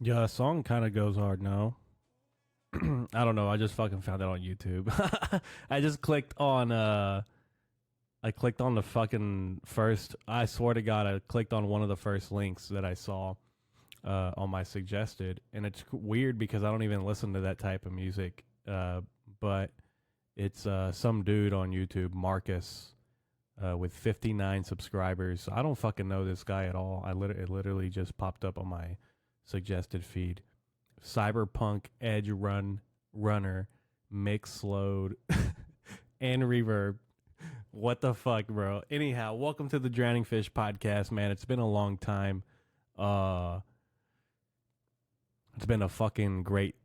Yeah, the song kind of goes hard now. I don't know. I just fucking found it on YouTube. I just clicked on I clicked on the fucking first. I swear to God, I clicked on one of the first links that I saw on my suggested, and it's weird because I don't even listen to that type of music. But it's some dude on YouTube, Marcus, with 59 subscribers. I don't fucking know this guy at all. It literally just popped up on my suggested feed. Cyberpunk Edge Runner mix load and reverb. What the fuck, bro? Anyhow, welcome to the Drowning Fish podcast, man. It's been a long time. It's been a fucking great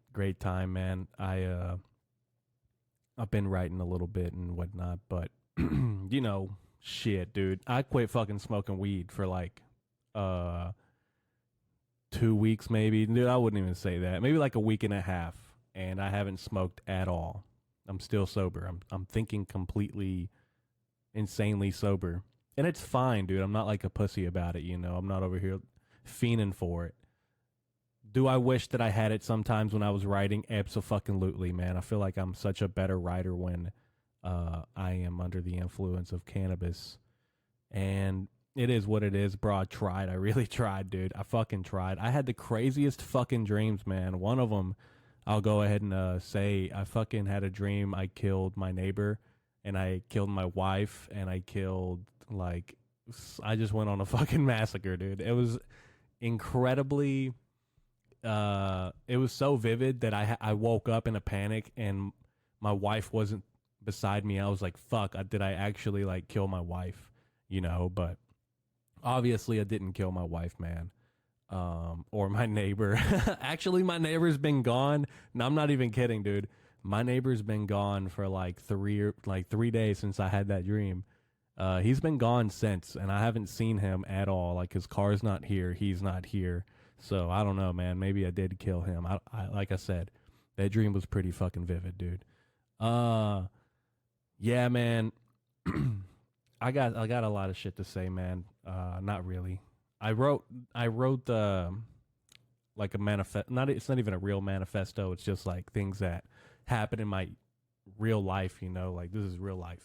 time, man. I've been writing a little bit and whatnot, but you know, shit, dude. I quit fucking smoking weed for like 2 weeks, maybe. Dude, I wouldn't even say that. Maybe like a week and a half, and I haven't smoked at all. I'm still sober. I'm thinking completely insanely sober. And it's fine, dude. I'm not like a pussy about it, you know. I'm not over here fiending for it. Do I wish that I had it sometimes when I was writing? Absolutely, man. I feel like I'm such a better writer when I am under the influence of cannabis. And it is what it is, bro. I tried. I really tried, dude. I fucking tried. I had the craziest fucking dreams, man. One of them, I'll go ahead and say, I fucking had a dream I killed my neighbor, and I killed my wife, and I killed, like, I just went on a fucking massacre, dude. It was incredibly, it was so vivid that I woke up in a panic, and my wife wasn't beside me. I was like, fuck, did I actually, like, kill my wife? You know, but obviously I didn't kill my wife, man. Or my neighbor. Actually, my neighbor's been gone. No, I'm not even kidding, dude. My neighbor's been gone for like 3 days since I had that dream. He's been gone since, and I haven't seen him at all. Like, his car's not here. He's not here. So I don't know, man. Maybe I did kill him. I like I said, that dream was pretty fucking vivid, dude. Yeah, man. I got a lot of shit to say, man. Not really. I wrote like a manifest. It's not even a real manifesto. It's just like things that happen in my real life. You know, like, this is real life.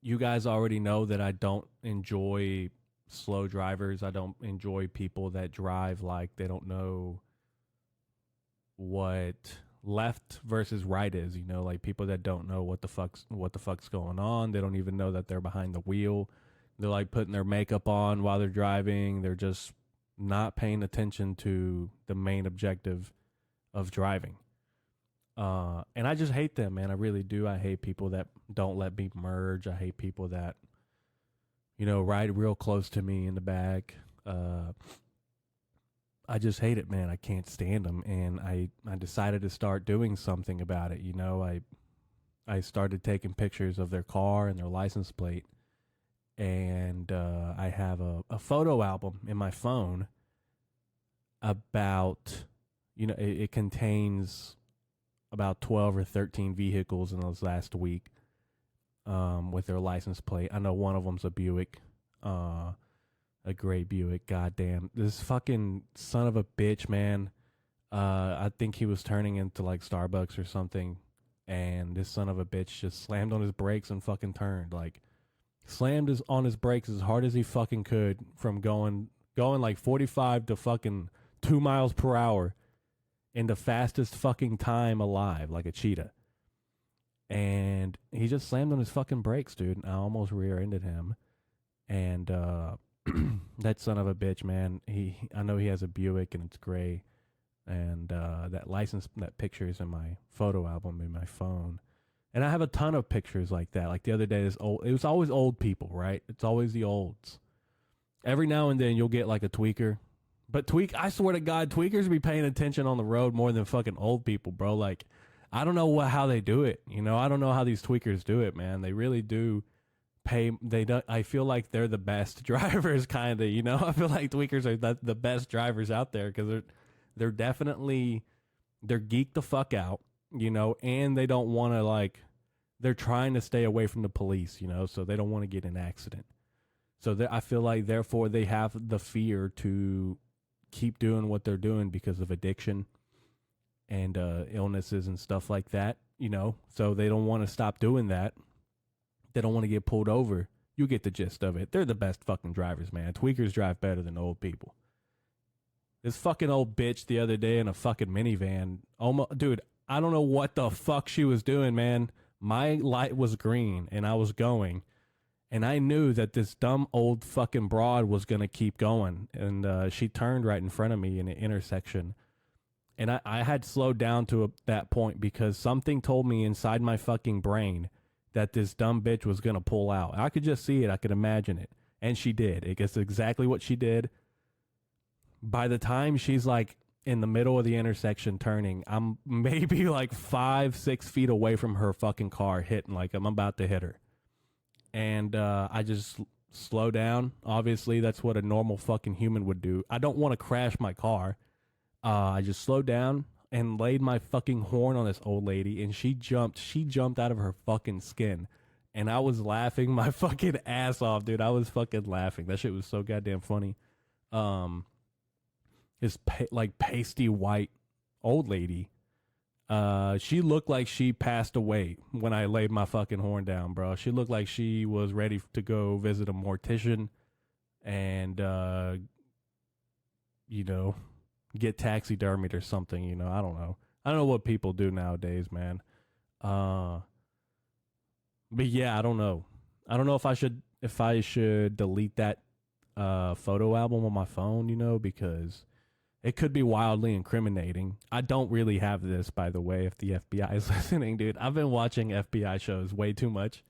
You guys already know that I don't enjoy slow drivers. I don't enjoy people that drive like they don't know what left versus right is, you know, like people that don't know what the fuck's going on. They don't even know that they're behind the wheel. They're like putting their makeup on while they're driving. They're just not paying attention to the main objective of driving. And I just hate them, man. I really do. I hate people that don't let me merge. I hate people that, you know, ride real close to me in the back. I just hate it, man. I can't stand them, and I decided to start doing something about it. You know, I started taking pictures of their car and their license plate, and I have a photo album in my phone about, you know, it contains about 12 or 13 vehicles in this last week with their license plate. I know one of them's a Buick. A gray Buick. Goddamn, this fucking son of a bitch, man. I think he was turning into like Starbucks or something, and this son of a bitch just slammed on his brakes and fucking turned. Like, slammed on his brakes as hard as he fucking could from going like 45 to fucking 2 miles per hour in the fastest fucking time alive, like a cheetah. And he just slammed on his fucking brakes, dude. I almost rear-ended him, and that son of a bitch, man. I know he has a Buick and it's gray, and that picture is in my photo album in my phone, and I have a ton of pictures like that. Like the other day, it was always old people, right? It's always the olds. Every now and then you'll get like a tweaker, but I swear to God, tweakers be paying attention on the road more than fucking old people, bro. Like, I don't know how they do it. You know, I don't know how these tweakers do it, man. They really do pay. They don't. I feel like they're the best drivers, kind of. You know, I feel like tweakers are the best drivers out there because they're definitely they're geeked the fuck out. You know, and they don't want to like. They're trying to stay away from the police. You know, so they don't want to get in an accident. So I feel like therefore they have the fear to keep doing what they're doing because of addiction and illnesses and stuff like that, you know, so they don't want to stop doing that. They don't want to get pulled over. You get the gist of it. They're the best fucking drivers, man. Tweakers drive better than old people. This fucking old bitch the other day in a fucking minivan, almost, dude, I don't know what the fuck she was doing, man. My light was green and I was going, and I knew that this dumb old fucking broad was going to keep going, and she turned right in front of me in an intersection. And I had slowed down to that point because something told me inside my fucking brain that this dumb bitch was going to pull out. I could just see it. I could imagine it. And she did. It gets exactly what she did. By the time she's like in the middle of the intersection turning, I'm maybe like 5-6 feet away from her fucking car hitting, like I'm about to hit her. And I just slow down. Obviously, that's what a normal fucking human would do. I don't want to crash my car. I just slowed down and laid my fucking horn on this old lady, and she jumped out of her fucking skin. And I was laughing my fucking ass off, dude. I was fucking laughing. That shit was so goddamn funny. This like pasty white old lady, she looked like she passed away when I laid my fucking horn down, bro. She looked like she was ready to go visit a mortician and, you know, get taxidermied or something, you know. I don't know. I don't know what people do nowadays, man. But yeah, I don't know. I don't know if I should delete that photo album on my phone, you know, because it could be wildly incriminating. I don't really have this, by the way, if the FBI is listening, dude. I've been watching FBI shows way too much.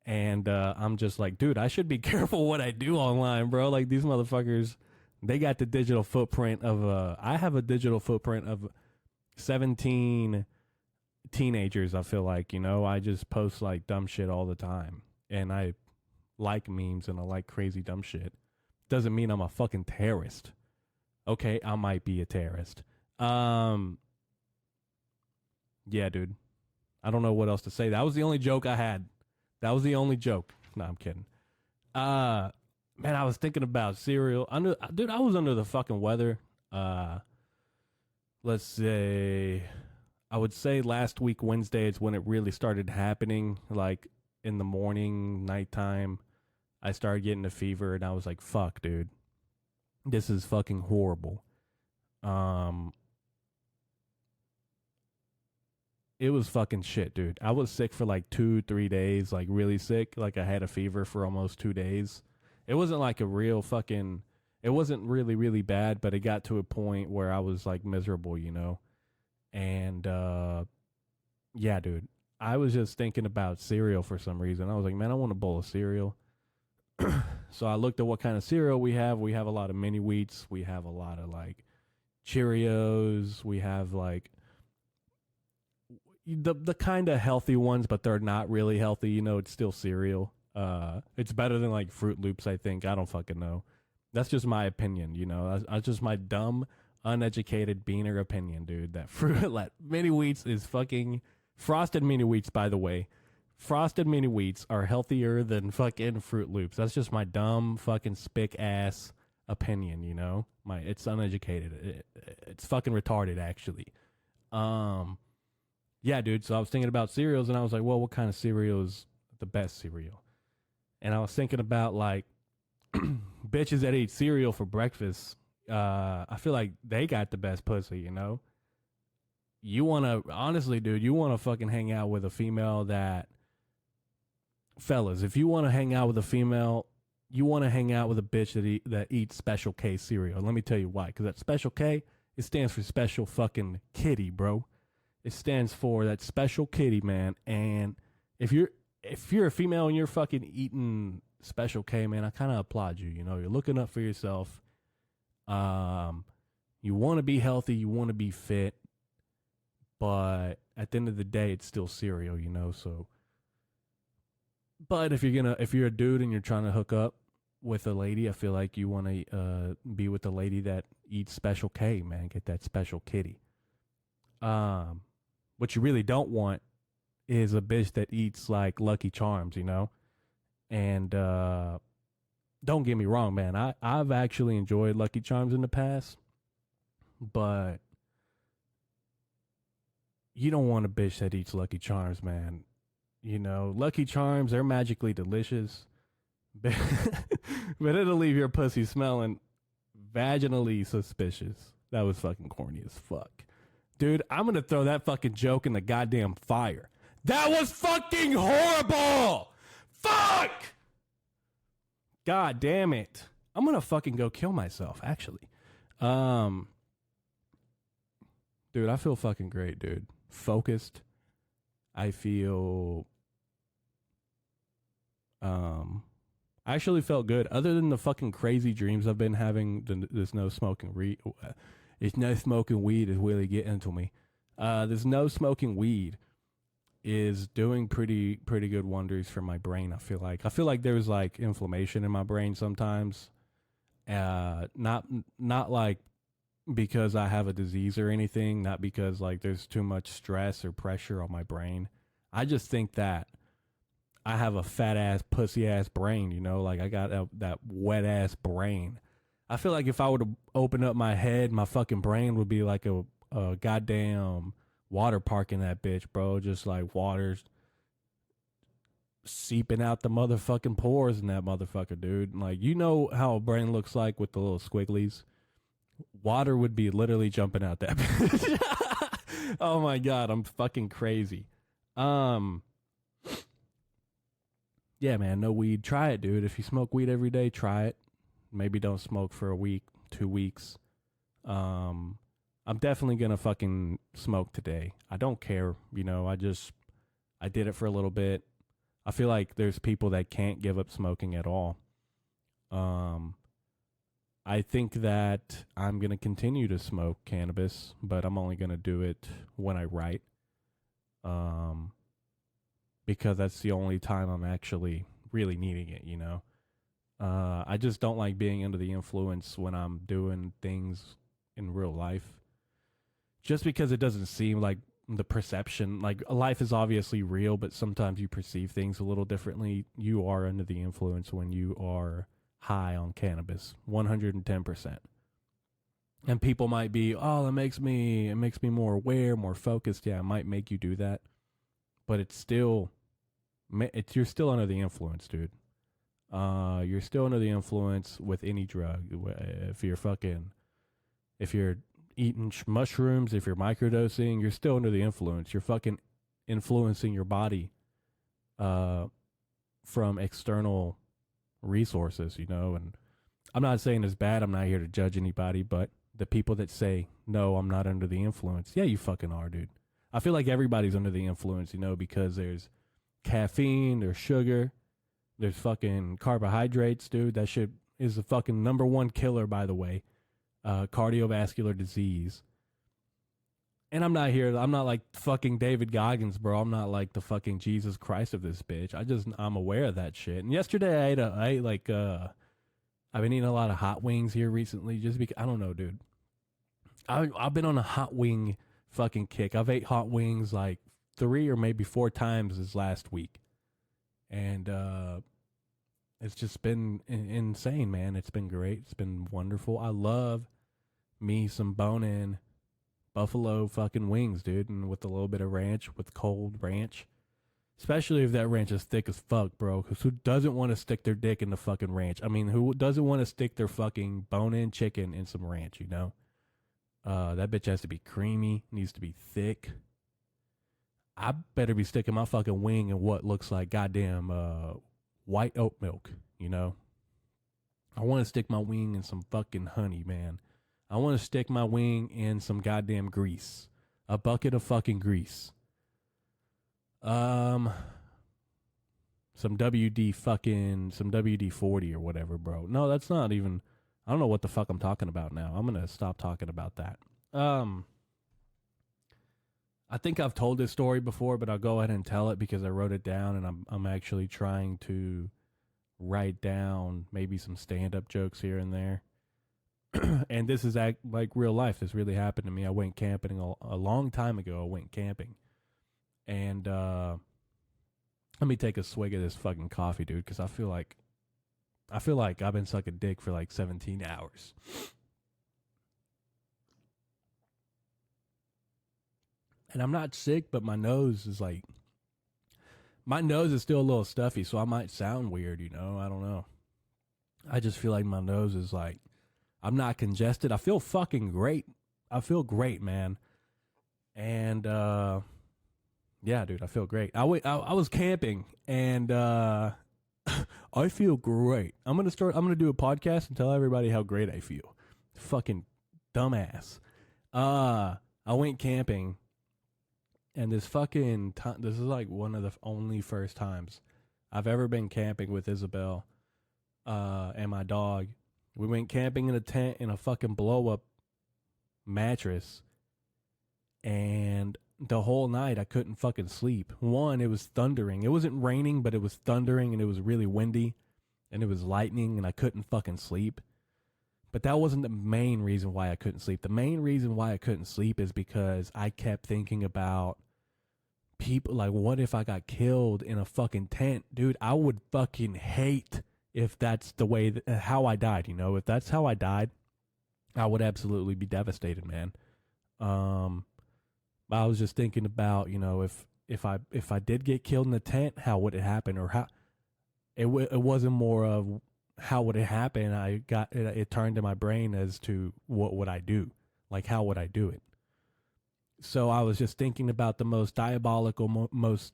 And I'm just like, dude, I should be careful what I do online, bro. Like, these motherfuckers, they got the digital footprint of, I have a digital footprint of 17 teenagers, I feel like, you know. I just post, like, dumb shit all the time. And I like memes and I like crazy dumb shit. Doesn't mean I'm a fucking terrorist. Okay, I might be a terrorist. Yeah, dude. I don't know what else to say. That was the only joke I had. That was the only joke. No, I'm kidding. Man, I was thinking about cereal. Dude, I was under the fucking weather. Let's say, I would say last week Wednesday is when it really started happening. Like in the morning, nighttime, I started getting a fever, and I was like, "Fuck, dude, this is fucking horrible." It was fucking shit, dude. I was sick for like 2-3 days, like really sick. Like I had a fever for almost 2 days. It wasn't like a real fucking, it wasn't really, really bad, but it got to a point where I was like miserable, you know? And, yeah, dude, I was just thinking about cereal for some reason. I was like, man, I want a bowl of cereal. So I looked at what kind of cereal we have. We have a lot of mini wheats. We have a lot of like Cheerios. We have like the kind of healthy ones, but they're not really healthy. You know, it's still cereal. It's better than like Fruit Loops, I think. I don't fucking know. That's just my opinion, you know. That's just my dumb, uneducated beaner opinion, dude. That fruit like mini wheats is fucking frosted mini wheats, by the way. Frosted mini wheats are healthier than fucking Fruit Loops. That's just my dumb fucking spick ass opinion, you know. It's uneducated. It's fucking retarded, actually. Yeah, dude. So I was thinking about cereals, and I was like, well, what kind of cereal is the best cereal? And I was thinking about like bitches that eat cereal for breakfast. I feel like they got the best pussy, you know. You want to, honestly, dude, you want to fucking hang out with a female that, fellas, if you want to hang out with a female, you want to hang out with a bitch that eats Special K cereal. Let me tell you why. Because that Special K, it stands for Special fucking Kitty, bro. It stands for that Special Kitty, man. And if you're a female and you're fucking eating Special K, man, I kind of applaud you. You know, you're looking up for yourself. You want to be healthy. You want to be fit. But at the end of the day, it's still cereal, you know. So, but if you're a dude and you're trying to hook up with a lady, I feel like you want to be with a lady that eats Special K, man. Get that Special Kitty. What you really don't want is a bitch that eats like Lucky Charms, you know. And don't get me wrong, man. I've actually enjoyed Lucky Charms in the past, but you don't want a bitch that eats Lucky Charms, man. You know, Lucky Charms, they're magically delicious, but it'll leave your pussy smelling vaginally suspicious. That was fucking corny as fuck. Dude, I'm going to throw that fucking joke in the goddamn fire. That was fucking horrible! Fuck! God damn it. I'm going to fucking go kill myself, actually. Dude, I feel fucking great, dude. Focused. I feel I actually felt good. Other than the fucking crazy dreams I've been having, there's no smoking weed. It's no smoking weed is really getting to me. There's no smoking weed is doing pretty good wonders for my brain. I feel like there's like inflammation in my brain sometimes. Not like because I have a disease or anything, not because like there's too much stress or pressure on my brain. I just think that I have a fat ass pussy ass brain, you know, like I got that wet ass brain. I feel like if I were to open up my head, my fucking brain would be like a goddamn water park in that bitch, bro. Just like water's seeping out the motherfucking pores in that motherfucker, dude. Like, you know how a brain looks like with the little squigglies? Water would be literally jumping out that bitch. Oh my God, I'm fucking crazy. Yeah, man, no weed. Try it, dude. If you smoke weed every day, try it. Maybe don't smoke for a week, 2 weeks. I'm definitely gonna fucking smoke today. I don't care, you know. I did it for a little bit. I feel like there's people that can't give up smoking at all. I think that I'm gonna continue to smoke cannabis, but I'm only gonna do it when I write. Because that's the only time I'm actually really needing it, you know. I just don't like being under the influence when I'm doing things in real life. Just because it doesn't seem like the perception, like life is obviously real, but sometimes you perceive things a little differently. You are under the influence when you are high on cannabis, 110%. And people might be, oh, it makes me more aware, more focused. Yeah, it might make you do that, but it's still, you're still under the influence, dude. You're still under the influence with any drug. If you're eating mushrooms, if you're microdosing, you're still under the influence. You're fucking influencing your body, from external resources, you know. And I'm not saying it's bad. I'm not here to judge anybody, but the people that say, no, I'm not under the influence. Yeah, you fucking are, dude. I feel like everybody's under the influence, you know, because there's caffeine, there's sugar, there's fucking carbohydrates, dude. That shit is the fucking number one killer, by the way. Cardiovascular disease. And I'm not like fucking David Goggins, bro. I'm not like the fucking Jesus Christ of this bitch. I'm aware of that shit. And yesterday I've been eating a lot of hot wings here recently, just because, I don't know, dude. I've been on a hot wing fucking kick. I've ate hot wings like 3 or maybe 4 times this last week. And it's just been insane, man. It's been great. It's been wonderful. I love me some bone-in buffalo fucking wings, dude, and with a little bit of ranch, with cold ranch. Especially if that ranch is thick as fuck, bro. Because who doesn't want to stick their dick in the fucking ranch? I mean, who doesn't want to stick their fucking bone-in chicken in some ranch, you know? That bitch has to be creamy, needs to be thick. I better be sticking my fucking wing in what looks like goddamn white oat milk, you know? I want to stick my wing in some fucking honey, man. I want to stick my wing in some goddamn grease. A bucket of fucking grease. Some WD-40 or whatever, bro. No, that's not even, I don't know what the fuck I'm talking about now. I'm going to stop talking about that. I think I've told this story before, but I'll go ahead and tell it because I wrote it down, and I'm actually trying to write down maybe some stand up jokes here and there. And this is like real life. This really happened to me. I went camping a long time ago. I went camping, and let me take a swig of this fucking coffee, dude, because I feel like I've been sucking dick for like 17 hours. And I'm not sick, but my nose is still a little stuffy, so I might sound weird, I don't know. I just feel like my nose is like, I'm not congested. I feel fucking great. I feel great, man. And yeah, dude, I feel great. I was camping, and I feel great. I'm gonna do a podcast and tell everybody how great I feel. Fucking dumbass. I went camping, and this fucking time, this is like one of the only first times I've ever been camping with Isabel and my dog. We went camping in a tent in a fucking blow up mattress, and the whole night I couldn't fucking sleep. One, it was thundering. It wasn't raining, but it was thundering, and it was really windy, and it was lightning, and I couldn't fucking sleep. But that wasn't the main reason why I couldn't sleep. The main reason why I couldn't sleep is because I kept thinking about people, like, what if I got killed in a fucking tent? Dude, I would fucking hate if that's the way how I died, If that's how I died, I would absolutely be devastated, man. I was just thinking about, if I did get killed in the tent, how would it happen, or how it wasn't more of how would it happen. It turned in my brain as to what would I do, like how would I do it. So I was just thinking about the most diabolical, most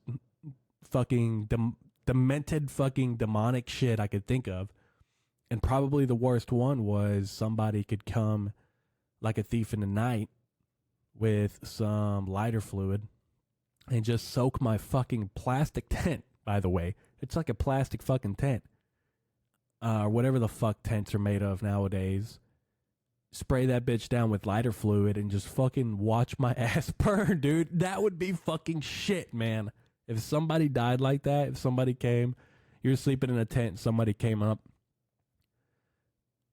fucking demented, fucking demonic shit I could think of, and probably the worst one was somebody could come like a thief in the night with some lighter fluid and just soak my fucking plastic tent, by the way. It's like a plastic fucking tent. Or whatever the fuck tents are made of nowadays. Spray that bitch down with lighter fluid and just fucking watch my ass burn, dude. That would be fucking shit, man. If somebody died like that, if somebody came, you're sleeping in a tent, somebody came up,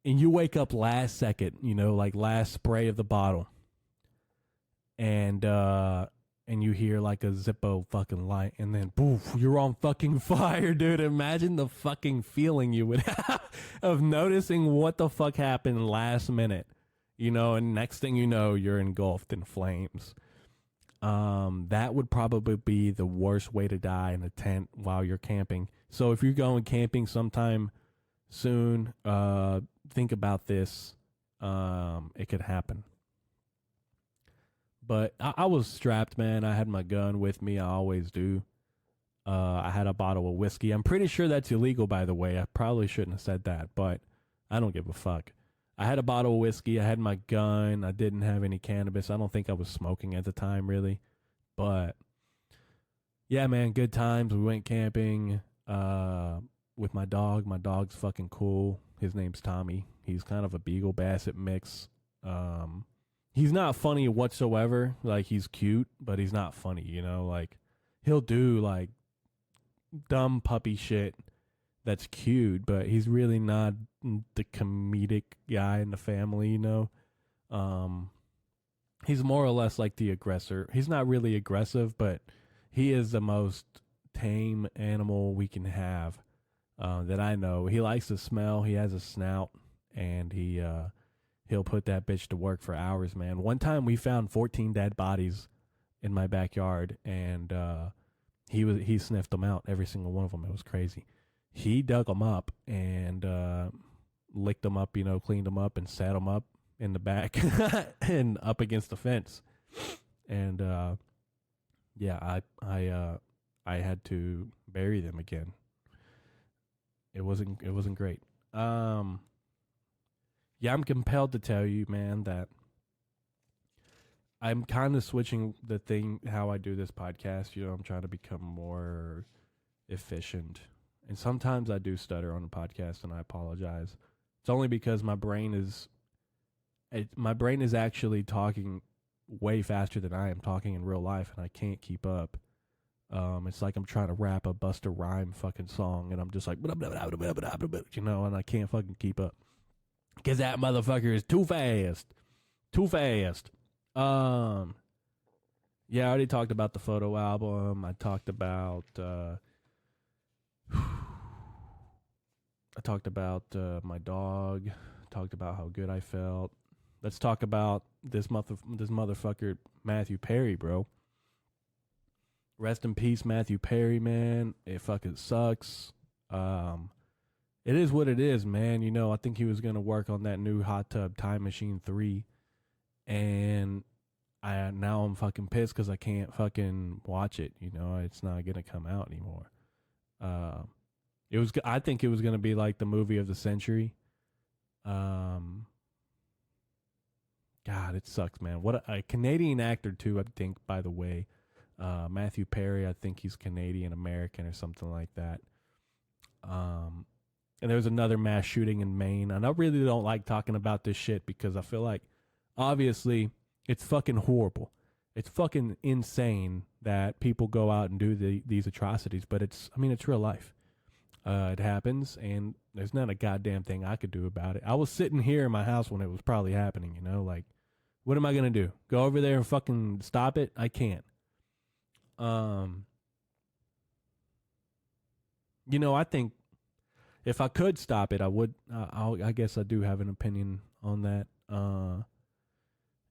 and you wake up last second, like last spray of the bottle, and you hear like a Zippo fucking light, and then poof, you're on fucking fire, dude. Imagine the fucking feeling you would have of noticing what the fuck happened last minute, and next thing you know, you're engulfed in flames. That would probably be the worst way to die in a tent while you're camping. So if you're going camping sometime soon, think about this. It could happen. But I was strapped, man. I had my gun with me. I always do. I had a bottle of whiskey. I'm pretty sure that's illegal, by the way. I probably shouldn't have said that, but I don't give a fuck. I had a bottle of whiskey. I had my gun. I didn't have any cannabis. I don't think I was smoking at the time, really. But yeah, man, good times. We went camping with my dog. My dog's fucking cool. His name's Tommy. He's kind of a Beagle Basset mix. He's not funny whatsoever. Like, he's cute, but he's not funny, Like, he'll do, like, dumb puppy shit that's cute, but he's really not the comedic guy in the family, He's more or less like the aggressor. He's not really aggressive, but he is the most tame animal we can have that I know. He likes to smell. He has a snout, and he'll put that bitch to work for hours, man. One time we found 14 dead bodies in my backyard, and he sniffed them out, every single one of them. It was crazy. He dug them up and licked them up, cleaned them up and sat them up in the back and up against the fence. And yeah, I had to bury them again. It wasn't great. Yeah, I'm compelled to tell you, man, that I'm kind of switching the thing, how I do this podcast. I'm trying to become more efficient. And sometimes I do stutter on the podcast, and I apologize. It's only because my brain is actually talking way faster than I am talking in real life, and I can't keep up. It's like I'm trying to rap a Busta Rhyme fucking song, and I'm just like, you know, and I can't fucking keep up because that motherfucker is too fast, too fast. Yeah, I already talked about the photo album. I talked about my dog. Talked about how good I felt. Let's talk about this motherfucker Matthew Perry, bro. Rest in peace, Matthew Perry, man. It fucking sucks. It is what it is, man. You know, I think he was gonna work on that new Hot Tub Time Machine 3, and now I'm fucking pissed because I can't fucking watch it. You know, it's not gonna come out anymore. I think it was gonna be like the movie of the century. God, it sucks, man. What a Canadian actor too. I think, by the way, Matthew Perry. I think he's Canadian American or something like that. And there was another mass shooting in Maine, and I really don't like talking about this shit because I feel like, obviously, it's fucking horrible. It's fucking insane that people go out and do these atrocities, but it's real life. It happens, and there's not a goddamn thing I could do about it. I was sitting here in my house when it was probably happening, you know, like, what am I gonna do? Go over there and fucking stop it? I can't. You know, I think if I could stop it, I would. I guess I do have an opinion on that.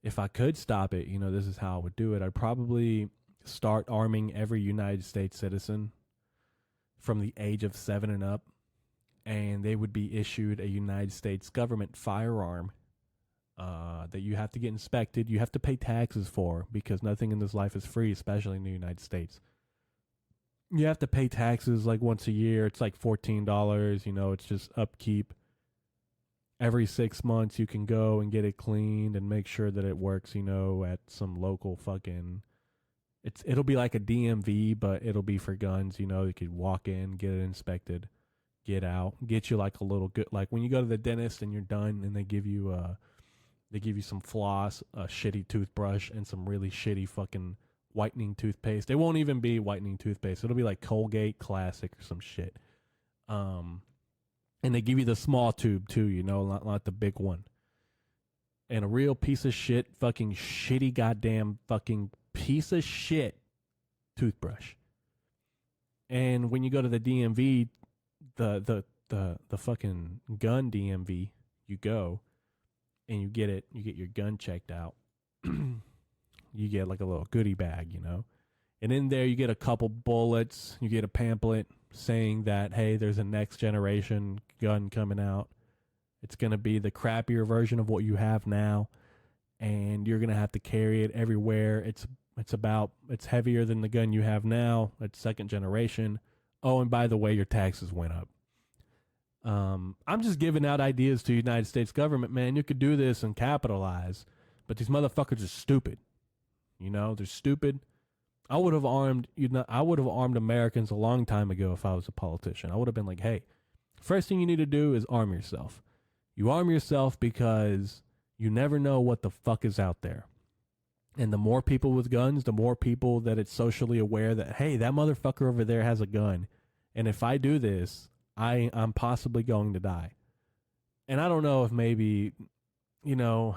If I could stop it, you know, this is how I would do it. I'd probably start arming every United States citizen from the age of 7 and up, and they would be issued a United States government firearm that you have to get inspected. You have to pay taxes for, because nothing in this life is free, especially in the United States. You have to pay taxes like once a year. It's like $14. You know, it's just upkeep. Every 6 months, you can go and get it cleaned and make sure that it works, you know, at some local fucking. It'll be like a DMV, but it'll be for guns. You know, you could walk in, get it inspected, get out, get you like a little good, like when you go to the dentist and you're done, and they give you some floss, a shitty toothbrush, and some really shitty fucking whitening toothpaste. It won't even be whitening toothpaste. It'll be like Colgate Classic or some shit. And they give you the small tube too, you know, not the big one. And a real piece of shit, fucking shitty goddamn fucking piece of shit toothbrush. And when you go to the DMV, the fucking gun DMV, you go and you get your gun checked out. You get like a little goodie bag, you know. And in there you get a couple bullets, you get a pamphlet saying that, hey, there's a next generation gun coming out. It's going to be the crappier version of what you have now, and you're going to have to carry it everywhere. It's heavier than the gun you have now. It's second generation. Oh, and by the way, your taxes went up. I'm just giving out ideas to the United States government, man. You could do this and capitalize, but these motherfuckers are stupid. You know, they're stupid. I would have armed Americans a long time ago if I was a politician. I would have been like, hey, first thing you need to do is arm yourself. You arm yourself because you never know what the fuck is out there. And the more people with guns, the more people that it's socially aware that, hey, that motherfucker over there has a gun. And if I do this, I'm possibly going to die. And I don't know if maybe, you know,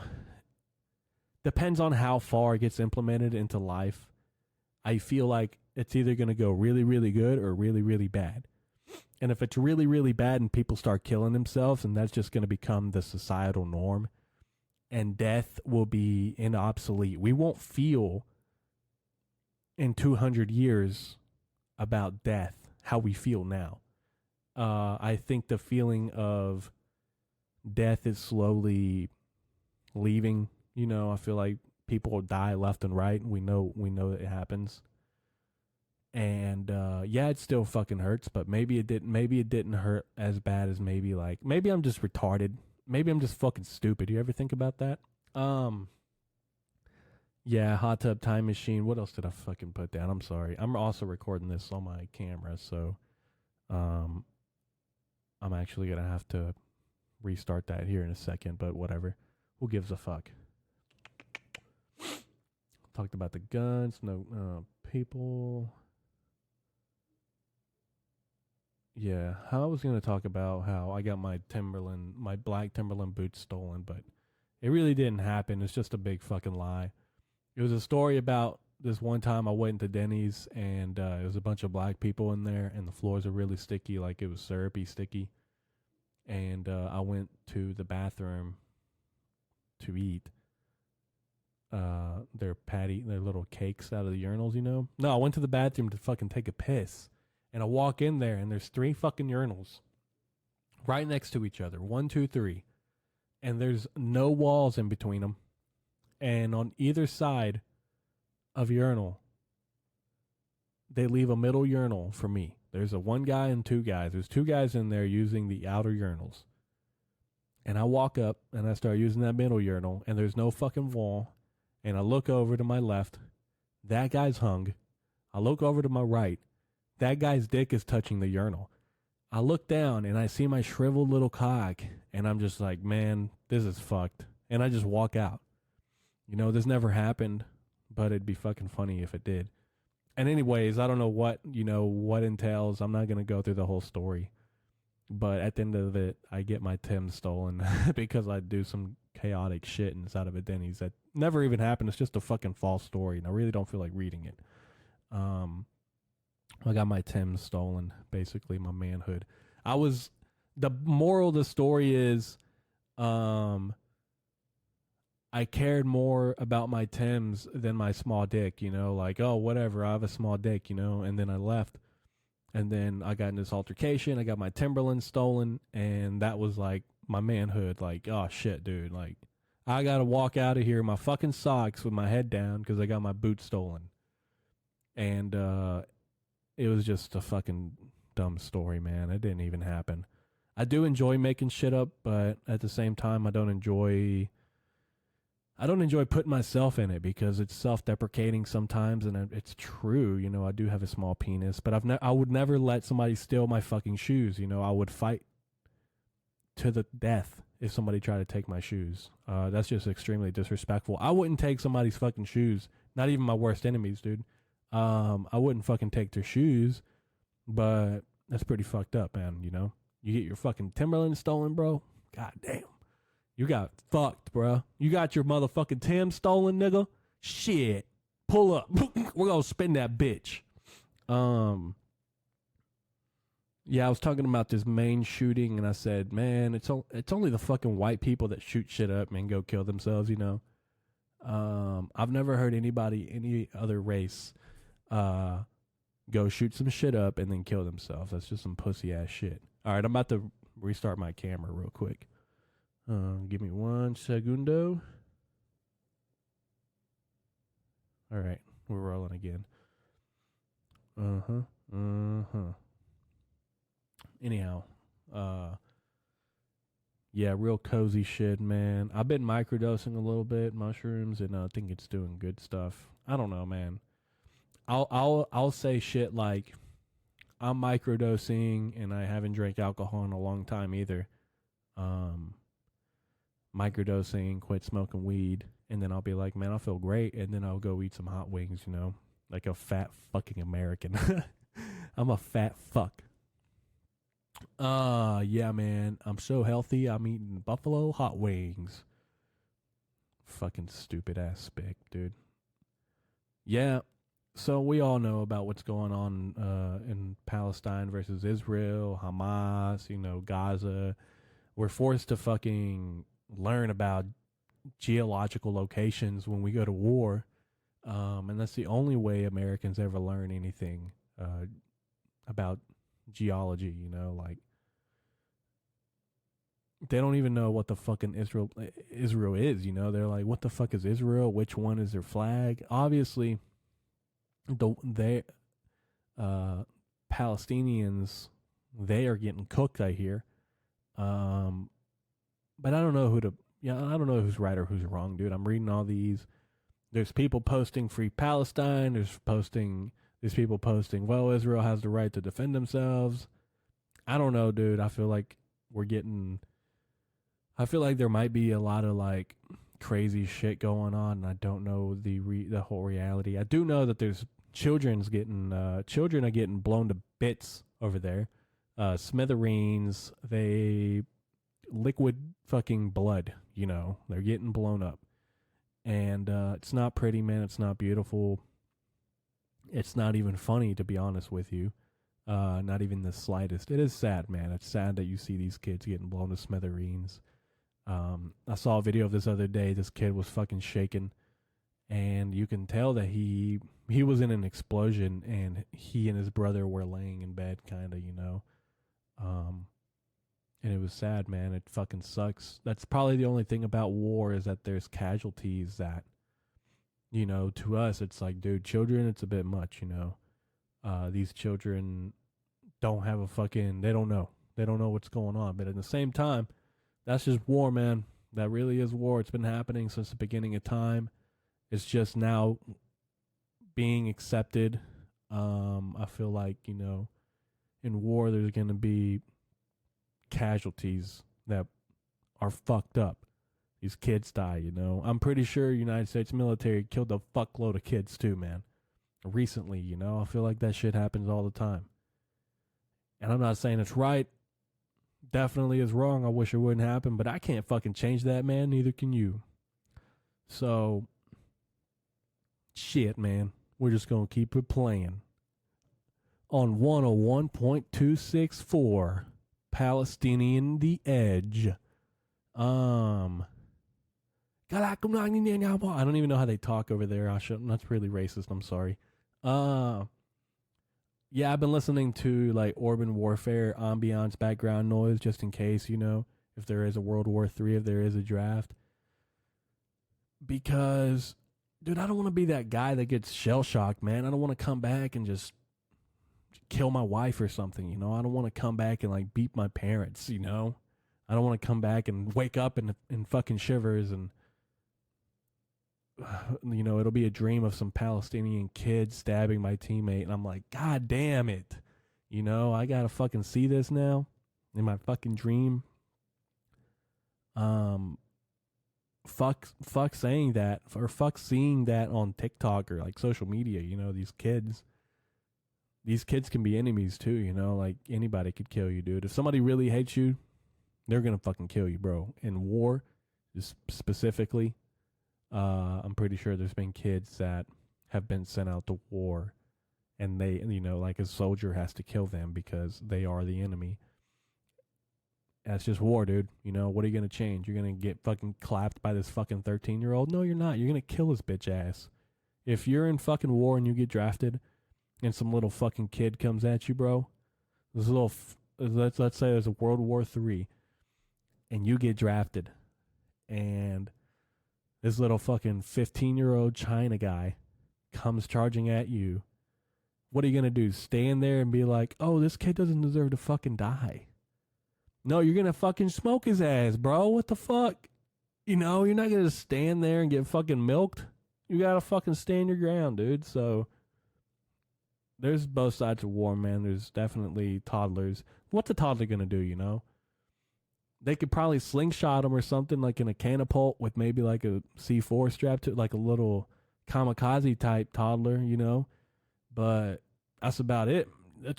depends on how far it gets implemented into life. I feel like it's either going to go really, really good or really, really bad. And if it's really, really bad and people start killing themselves, and that's just going to become the societal norm, and death will be obsolete. We won't feel in 200 years about death how we feel now. I think the feeling of death is slowly leaving. You know, I feel like people will die left and right, and we know that it happens. And yeah, it still fucking hurts, but maybe it didn't hurt as bad as maybe I'm just retarded. Maybe I'm just fucking stupid. You ever think about that? Yeah, Hot Tub Time Machine. What else did I fucking put down? I'm sorry. I'm also recording this on my camera, so I'm actually gonna have to restart that here in a second, but whatever. Who gives a fuck? Talked about the guns, no people. Yeah, I was gonna talk about how I got my black Timberland boots stolen, but it really didn't happen. It's just a big fucking lie. It was a story about this one time I went into Denny's and it was a bunch of black people in there, and the floors are really sticky, like it was syrupy sticky. And I went to the bathroom to eat their little cakes out of the urinals, you know? No, I went to the bathroom to fucking take a piss. And I walk in there and there's 3 fucking urinals right next to each other. 1, 2, 3. And there's no walls in between them. And on either side of urinal, they leave a middle urinal for me. There's a 1 guy and 2 guys. There's 2 guys in there using the outer urinals. And I walk up and I start using that middle urinal and there's no fucking wall. And I look over to my left. That guy's hung. I look over to my right. That guy's dick is touching the urinal. I look down and I see my shriveled little cock. And I'm just like, man, this is fucked. And I just walk out. You know, this never happened, but it'd be fucking funny if it did. And anyways, I don't know what entails. I'm not going to go through the whole story. But at the end of it, I get my Tim's stolen because I do some chaotic shit inside of a Denny's that never even happened. It's just a fucking false story, and I really don't feel like reading it. I got my Tim's stolen, basically my manhood. The moral of the story is, I cared more about my Tim's than my small dick, you know, like, oh, whatever, I have a small dick, you know, and then I left. And then I got in this altercation, I got my Timberland stolen, and that was like my manhood, like, oh shit, dude, like, I gotta walk out of here in my fucking socks with my head down because I got my boots stolen. And it was just a fucking dumb story, man. It didn't even happen. I do enjoy making shit up, but at the same time, I don't enjoy putting myself in it because it's self-deprecating sometimes, and it's true. You know, I do have a small penis, but I would never let somebody steal my fucking shoes. You know, I would fight to the death if somebody tried to take my shoes. That's just extremely disrespectful. I wouldn't take somebody's fucking shoes. Not even my worst enemies, dude. I wouldn't fucking take their shoes, but that's pretty fucked up, man. You know, you get your fucking Timberland stolen, bro. God damn. You got fucked, bro. You got your motherfucking Tim stolen, nigga. Shit. Pull up. We're gonna spin that bitch. Yeah, I was talking about this Maine shooting, and I said, man, it's only the fucking white people that shoot shit up and go kill themselves, you know? I've never heard any other race, go shoot some shit up and then kill themselves. That's just some pussy ass shit. All right, I'm about to restart my camera real quick. Give me 1 segundo. All right, we're rolling again. Anyhow, yeah, real cozy shit, man. I've been microdosing a little bit, mushrooms, and I think it's doing good stuff. I don't know, man. I'll say shit like I'm microdosing and I haven't drank alcohol in a long time either. Microdosing, quit smoking weed, and then I'll be like, man, I feel great, and then I'll go eat some hot wings, you know, like a fat fucking American. I'm a fat fuck. Yeah, man, I'm so healthy, I'm eating buffalo hot wings. Fucking stupid ass spick, dude. Yeah, so we all know about what's going on in Palestine versus Israel, Hamas, you know, Gaza. We're forced to fucking learn about geological locations when we go to war, and that's the only way Americans ever learn anything about geology, you know, like they don't even know what the fucking Israel is, you know. They're like, what the fuck is Israel? Which one is their flag? Obviously they Palestinians, they are getting cooked, I hear. But I don't know I don't know who's right or who's wrong, dude. I'm reading all these. There's people posting free Palestine. There's people posting, well, Israel has the right to defend themselves. I don't know, dude. I feel like there might be a lot of like crazy shit going on, and I don't know the whole reality. I do know that there's children are getting blown to bits over there. Smithereens, they liquid fucking blood, you know. They're getting blown up. And it's not pretty, man. It's not beautiful. It's not even funny, to be honest with you. Not even the slightest. It is sad, man. It's sad that you see these kids getting blown to smithereens. I saw a video of this other day. This kid was fucking shaking, and you can tell that he was in an explosion, and he and his brother were laying in bed, kind of, you know. And it was sad, man. It fucking sucks. That's probably the only thing about war, is that there's casualties that, you know, to us, it's like, dude, children, it's a bit much, you know. These children don't have they don't know. They don't know what's going on. But at the same time, that's just war, man. That really is war. It's been happening since the beginning of time. It's just now being accepted. I feel like, you know, in war, there's going to be casualties that are fucked up. These kids die, you know. I'm pretty sure United States military killed a fuckload of kids too, man. Recently, you know. I feel like that shit happens all the time. And I'm not saying it's right. Definitely is wrong. I wish it wouldn't happen, but I can't fucking change that, man. Neither can you. So, shit, man. We're just going to keep it playing. On 101.264, Palestinian The Edge. I don't even know how they talk over there. That's really racist. I'm sorry. Yeah, I've been listening to like Urban Warfare ambiance background noise just in case, you know, if there is a World War III, if there is a draft. Because, dude, I don't want to be that guy that gets shell shocked, man. I don't want to come back and just kill my wife or something, you know. I don't want to come back and like beat my parents, you know. I don't want to come back and wake up in fucking shivers and, you know, it'll be a dream of some Palestinian kid stabbing my teammate. And I'm like, God damn it. You know, I got to fucking see this now in my fucking dream. Fuck saying that, or fuck seeing that on TikTok or like social media, you know, these kids can be enemies too, you know, like anybody could kill you, dude. If somebody really hates you, they're going to fucking kill you, bro. In war, just specifically, I'm pretty sure there's been kids that have been sent out to war and they, you know, like a soldier has to kill them because they are the enemy. That's just war, dude. You know, what are you going to change? You're going to get fucking clapped by this fucking 13-year-old? No, you're not. You're going to kill his bitch ass. If you're in fucking war and you get drafted and some little fucking kid comes at you, bro, this little, let's say there's a World War III and you get drafted and this little fucking 15-year-old China guy comes charging at you. What are you going to do? Stand there and be like, oh, this kid doesn't deserve to fucking die. No, you're going to fucking smoke his ass, bro. What the fuck? You know, you're not going to stand there and get fucking milked. You got to fucking stand your ground, dude. So there's both sides of war, man. There's definitely toddlers. What's a toddler going to do, you know? They could probably slingshot him or something, like in a catapult with maybe like a C4 strapped to it, like a little kamikaze type toddler, you know? But that's about it. A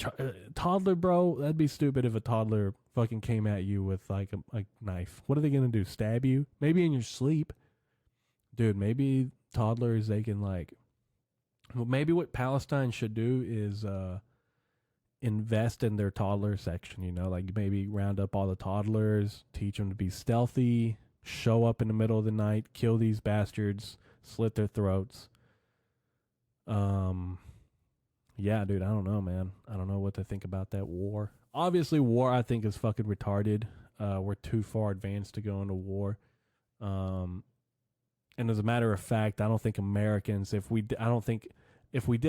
toddler, bro, that'd be stupid if a toddler fucking came at you with like a knife. What are they going to do? Stab you? Maybe in your sleep. Dude, maybe toddlers, they can like, well, maybe what Palestine should do is invest in their toddler section, you know, like maybe round up all the toddlers, teach them to be stealthy, show up in the middle of the night, kill these bastards, slit their throats. Yeah, dude, I don't know, man. I don't know what to think about that war. Obviously, war, I think, is fucking retarded. We're too far advanced to go into war. And as a matter of fact, I don't think Americans, if we did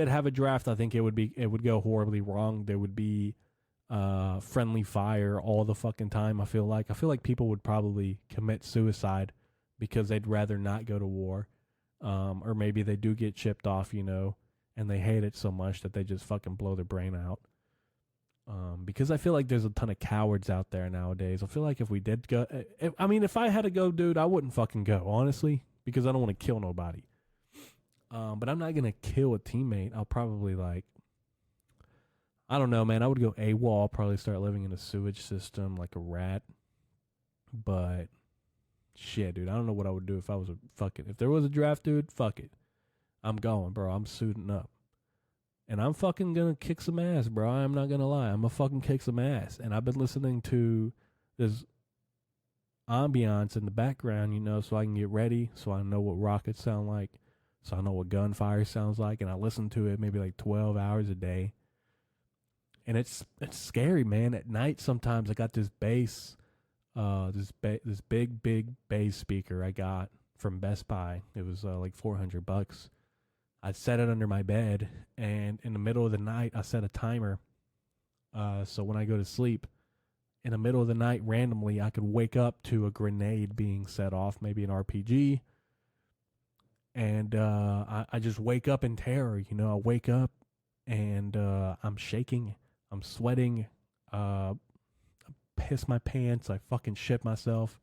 have a draft, I think it would go horribly wrong. There would be friendly fire all the fucking time. I feel like people would probably commit suicide because they'd rather not go to war. Or maybe they do get chipped off, you know, and they hate it so much that they just fucking blow their brain out. Because I feel like there's a ton of cowards out there nowadays. I feel like if we did go, if I had to go, dude, I wouldn't fucking go, honestly. because I don't want to kill nobody. But I'm not gonna kill a teammate. I'll probably like, I don't know, man. I would go AWOL, probably start living in a sewage system like a rat. But shit, dude, I don't know what I would do if I was if there was a draft, dude. Fuck it, I'm going, bro. I'm suiting up, and I'm fucking gonna kick some ass, bro. I'm not gonna lie. I'm gonna fucking kick some ass. And I've been listening to this ambiance in the background, so I can get ready, so I know what rockets sound like, so I know what gunfire sounds like, and I listen to it maybe like 12 hours a day. And it's scary, man. At night, sometimes I got this bass. This big bass speaker I got from Best Buy. It was like $400. I set it under my bed, and in the middle of the night, I set a timer. So when I go to sleep, in the middle of the night, randomly, I could wake up to a grenade being set off, maybe an RPG, and I just wake up in terror. I wake up, and I'm shaking, I'm sweating. Piss my pants, I fucking shit myself,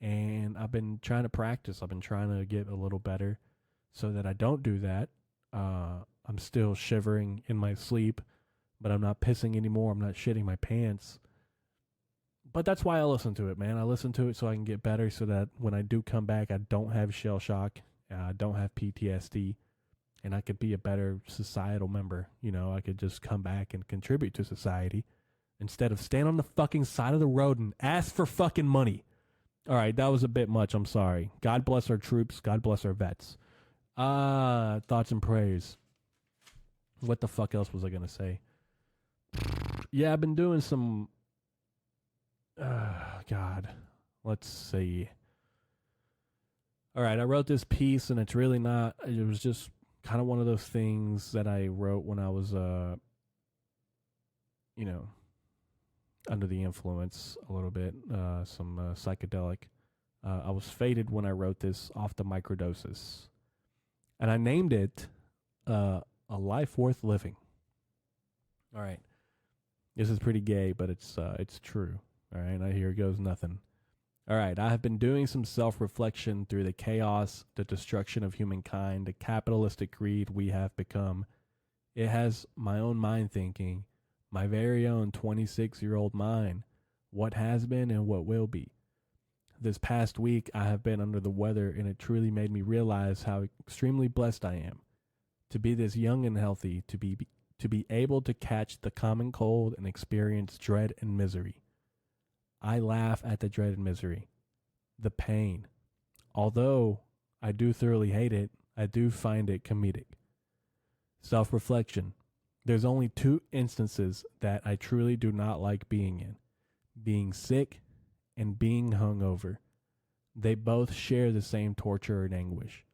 and I've been trying to practice. I've been trying to get a little better so that I don't do that. I'm still shivering in my sleep, but I'm not pissing anymore. I'm not shitting my pants. But that's why I listen to it, man. I listen to it so I can get better, so that when I do come back, I don't have shell shock, I don't have PTSD, and I could be a better societal member. I could just come back and contribute to society, instead of stand on the fucking side of the road and ask for fucking money. All right, that was a bit much. I'm sorry. God bless our troops. God bless our vets. Thoughts and prayers. What the fuck else was I going to say? Yeah, I've been doing some... God. Let's see. All right, I wrote this piece, and it's really not... It was just kind of one of those things that I wrote when I was, under the influence a little bit, some psychedelic. I was faded when I wrote this off the microdoses. And I named it A Life Worth Living. All right. This is pretty gay, but it's true. All right, now here goes nothing. All right, I have been doing some self-reflection through the chaos, the destruction of humankind, the capitalistic greed we have become. It has my own mind thinking, my very own 26-year-old mind, what has been and what will be. This past week, I have been under the weather, and it truly made me realize how extremely blessed I am to be this young and healthy, to be able to catch the common cold and experience dread and misery. I laugh at the dread and misery, the pain. Although I do thoroughly hate it, I do find it comedic. Self-reflection. There's only two instances that I truly do not like being in: being sick and being hungover. They both share the same torture and anguish.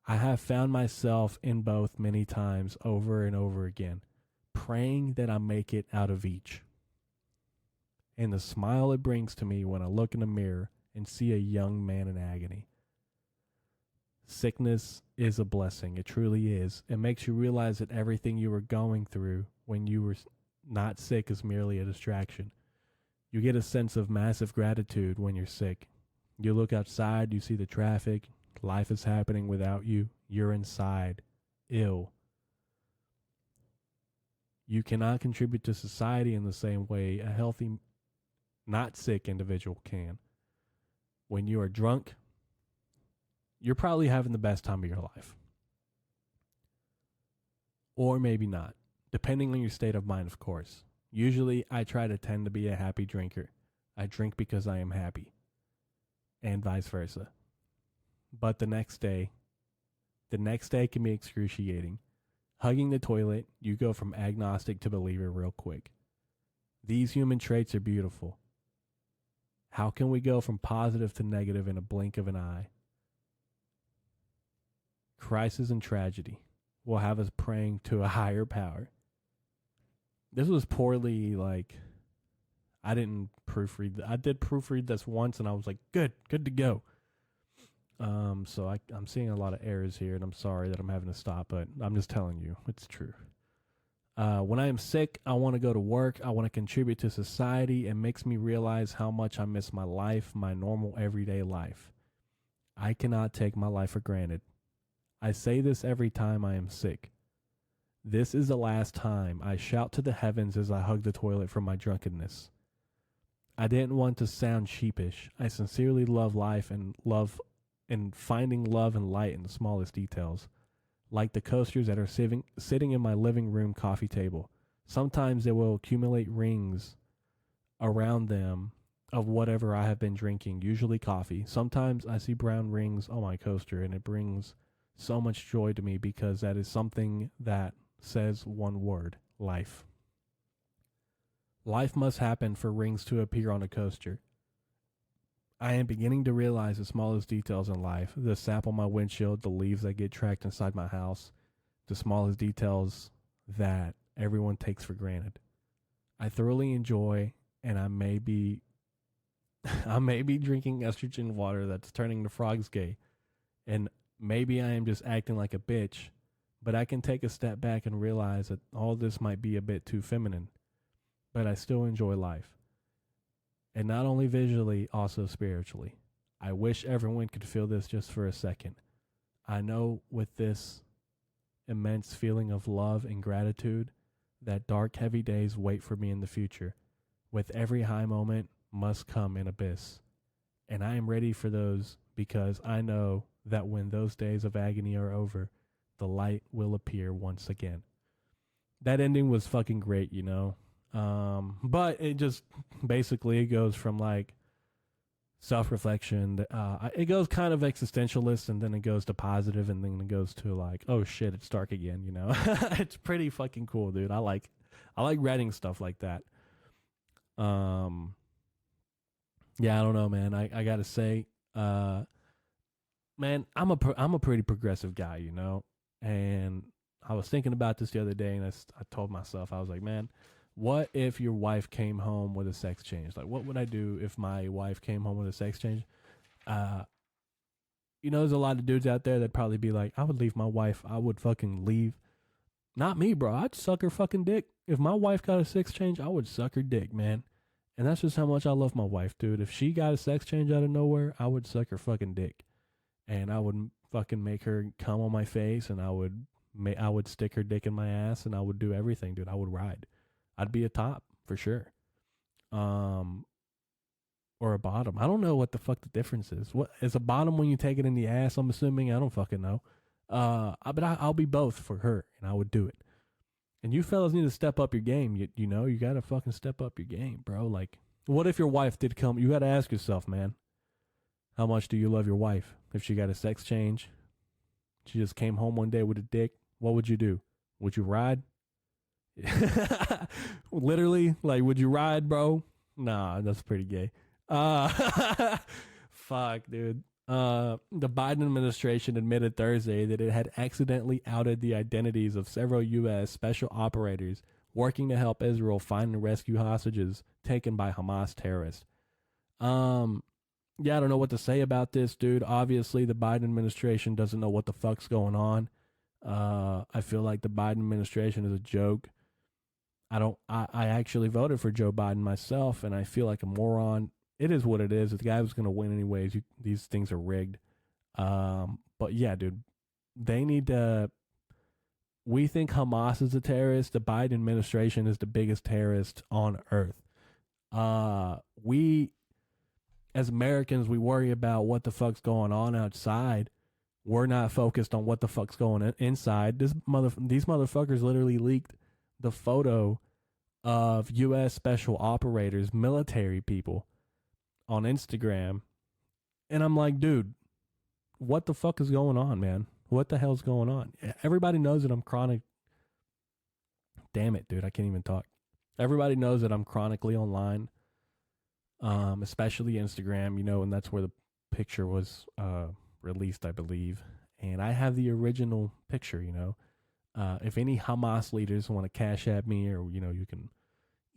I have found myself in both many times over and over again, praying that I make it out of each. And the smile it brings to me when I look in the mirror and see a young man in agony. Sickness is a blessing. It truly is. It makes you realize that everything you were going through when you were not sick is merely a distraction. You get a sense of massive gratitude when you're sick. You look outside, you see the traffic, life is happening without you. You're inside, ill. You cannot contribute to society in the same way a healthy, not sick individual can. When you are drunk, you're probably having the best time of your life. Or maybe not, depending on your state of mind, of course. Usually, I try to tend to be a happy drinker. I drink because I am happy, and vice versa. But the next day can be excruciating. Hugging the toilet, you go from agnostic to believer real quick. These human traits are beautiful. How can we go from positive to negative in a blink of an eye? Crisis and tragedy will have us praying to a higher power. This was poorly, I didn't proofread. I did proofread this once, and I was like, good to go. So I'm seeing a lot of errors here, and I'm sorry that I'm having to stop, but I'm just telling you, it's true. When I am sick, I want to go to work. I want to contribute to society. It makes me realize how much I miss my life, my normal everyday life. I cannot take my life for granted. I say this every time I am sick. This is the last time I shout to the heavens as I hug the toilet from my drunkenness. I didn't want to sound sheepish. I sincerely love life and finding love and light in the smallest details, like the coasters that are sitting in my living room coffee table. Sometimes they will accumulate rings around them of whatever I have been drinking, usually coffee. Sometimes I see brown rings on my coaster, and it brings so much joy to me because that is something that says one word: life. Life must happen for rings to appear on a coaster. I am beginning to realize the smallest details in life: the sap on my windshield, the leaves that get tracked inside my house, the smallest details that everyone takes for granted. I thoroughly enjoy, and I may be I may be drinking estrogen water that's turning the frogs gay, and maybe I am just acting like a bitch, but I can take a step back and realize that all this might be a bit too feminine, but I still enjoy life. And not only visually, also spiritually. I wish everyone could feel this just for a second. I know with this immense feeling of love and gratitude that dark, heavy days wait for me in the future. With every high moment must come an abyss. And I am ready for those because I know that when those days of agony are over, the light will appear once again. That ending was fucking great, you know. But it just basically it goes from like self-reflection. It goes kind of existentialist, and then it goes to positive, and then it goes to like, oh shit, it's dark again. You know, it's pretty fucking cool, dude. I like writing stuff like that. Yeah, I don't know, man. I gotta say, man, I'm a pretty progressive guy, you know, and I was thinking about this the other day, and I told myself, I was like, man, what if your wife came home with a sex change? Like, what would I do if my wife came home with a sex change? You know, there's a lot of dudes out there that probably be like, I would leave my wife. I would fucking leave. Not me, bro. I'd suck her fucking dick. If my wife got a sex change, I would suck her dick, man. And that's just how much I love my wife, dude. If she got a sex change out of nowhere, I would suck her fucking dick. And I would fucking make her come on my face, and I would stick her dick in my ass, and I would do everything, dude. I would ride. I'd be a top for sure. Or a bottom. I don't know what the fuck the difference is. What is a bottom when you take it in the ass? I'm assuming. I don't fucking know. But I'll be both for her, and I would do it. And you fellas need to step up your game. You know, you gotta fucking step up your game, bro. Like, what if your wife did come? You gotta ask yourself, man. How much do you love your wife? If she got a sex change, she just came home one day with a dick, what would you do? Would you ride? Literally, like, would you ride, bro? Nah, that's pretty gay. Fuck, dude. The Biden administration admitted Thursday that it had accidentally outed the identities of several U.S. special operators working to help Israel find and rescue hostages taken by Hamas terrorists. Yeah, I don't know what to say about this, dude. Obviously, the Biden administration doesn't know what the fuck's going on. I feel like the Biden administration is a joke. I actually voted for Joe Biden myself, and I feel like a moron. It is what it is. The guy was going to win anyways. These things are rigged. But yeah, dude, they need to. We think Hamas is a terrorist. The Biden administration is the biggest terrorist on earth. We, as Americans, we worry about what the fuck's going on outside. We're not focused on what the fuck's going on inside. These motherfuckers literally leaked the photo of U.S. special operators, military people, on Instagram. And I'm like, dude, what the fuck is going on, man? What the hell's going on? Everybody knows that I'm chronic. Damn it, dude. I can't even talk. Everybody knows that I'm chronically online, especially Instagram, you know, and that's where the picture was released, I believe. And I have the original picture, you know. If any Hamas leaders want to cash at me, or, you know, you can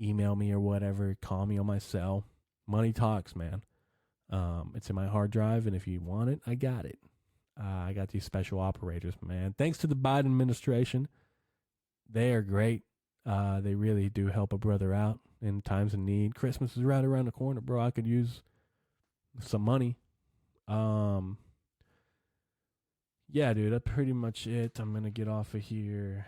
email me or whatever, call me on my cell. Money talks, man. It's in my hard drive, and if you want it, I got it. I got these special operators, man. Thanks to the Biden administration. They are great. They really do help a brother out in times of need. Christmas is right around the corner, bro. I could use some money. Yeah, dude, that's pretty much it. I'm gonna get off of here.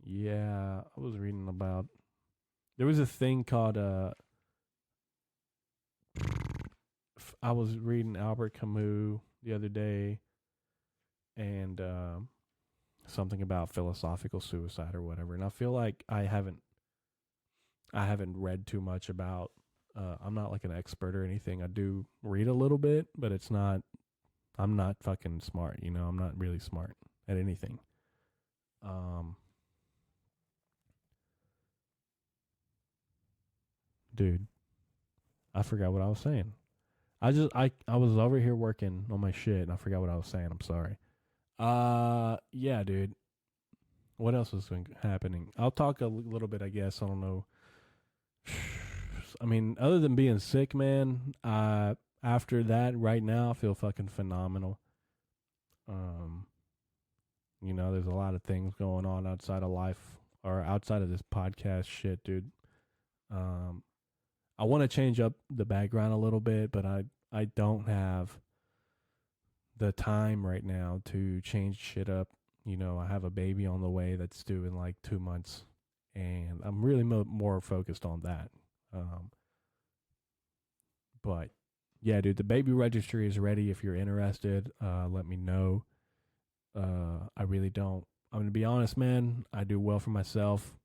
Yeah, I was reading about. There was a thing called I was reading Albert Camus the other day, and something about philosophical suicide or whatever. And I feel like I haven't read too much about. I'm not like an expert or anything. I do read a little bit, but it's not. I'm not fucking smart. I'm not really smart at anything. Um, dude, I forgot what I was saying. I was over here working on my shit and I forgot what I was saying. I'm sorry. Yeah, dude. What else was happening? I'll talk a little bit, I guess. I don't know. I mean, other than being sick, man, after that, right now, I feel fucking phenomenal. Um, there's a lot of things going on outside of life or outside of this podcast shit, dude. Um, I want to change up the background a little bit, but I don't have the time right now to change shit up. I have a baby on the way that's due in like 2 months, and I'm really more focused on that. Um, but yeah, dude, the baby registry is ready. If you're interested, let me know. I really don't. I'm gonna be honest, man. I do well for myself.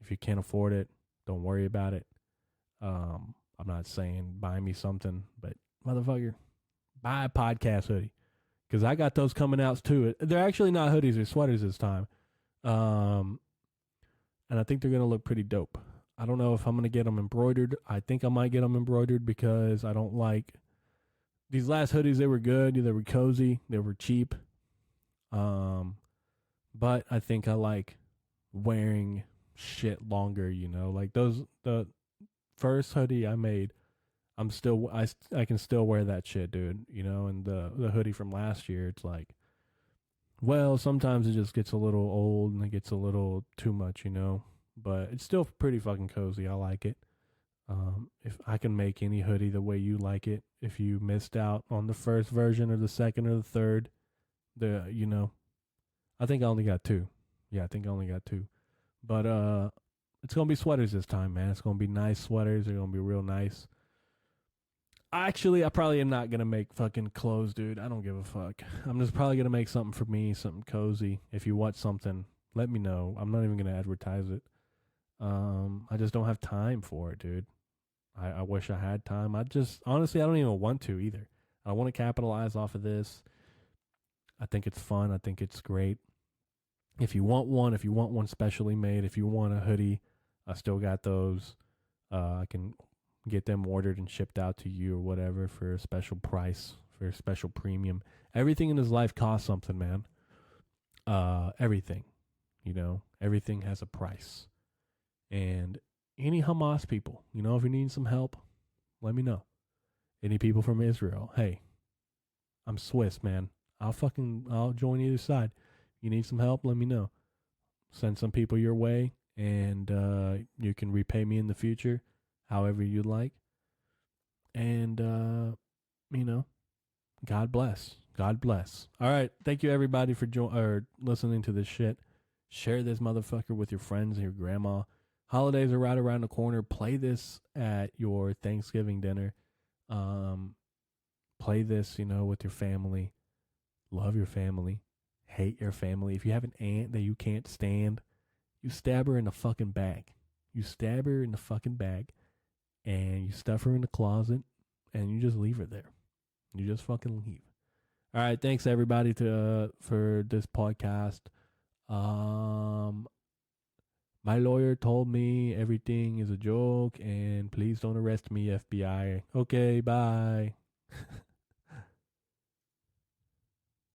If you can't afford it, don't worry about it. I'm not saying buy me something, but motherfucker, buy a podcast hoodie because I got those coming out too. They're actually not hoodies; they're sweaters this time. Um, and I think they're gonna look pretty dope. I don't know if I'm gonna get them embroidered. I think I might get them embroidered because I don't like these last hoodies. They were good. They were cozy. They were cheap. But I think I like wearing shit longer. Like the first hoodie I made. I can still wear that shit, dude. And the hoodie from last year, it's like, well, sometimes it just gets a little old and it gets a little too much, but it's still pretty fucking cozy. I like it. If I can make any hoodie the way you like it, if you missed out on the first version or the second or the third, I think I only got two. Yeah, I think I only got two. But it's gonna be sweaters this time, man. It's gonna be nice sweaters. They're gonna be real nice. Actually, I probably am not gonna make fucking clothes, dude. I don't give a fuck. I'm just probably gonna make something for me, something cozy. If you want something, let me know. I'm not even gonna advertise it. I just don't have time for it, dude. I wish I had time. I just honestly I don't even want to either. I want to capitalize off of this. I think it's fun. I think it's great. If you want one specially made, if you want a hoodie, I still got those. I can get them ordered and shipped out to you or whatever for a special price, for a special premium. Everything in his life costs something, man. Everything, everything has a price. And any Hamas people, if you need some help, let me know. Any people from Israel, hey, I'm Swiss, man. I'll join either side. You need some help, let me know. Send some people your way, and you can repay me in the future however you'd like. And, God bless. God bless. All right. Thank you, everybody, for listening to this shit. Share this motherfucker with your friends and your grandma. Holidays are right around the corner. Play this at your Thanksgiving dinner. Play this, with your family. Love your family. Hate your family. If you have an aunt that you can't stand, you stab her in the fucking back. You stab her in the fucking back, and you stuff her in the closet, and you just leave her there. You just fucking leave. All right, thanks everybody for this podcast. My lawyer told me everything is a joke, and please don't arrest me, FBI. Okay, bye.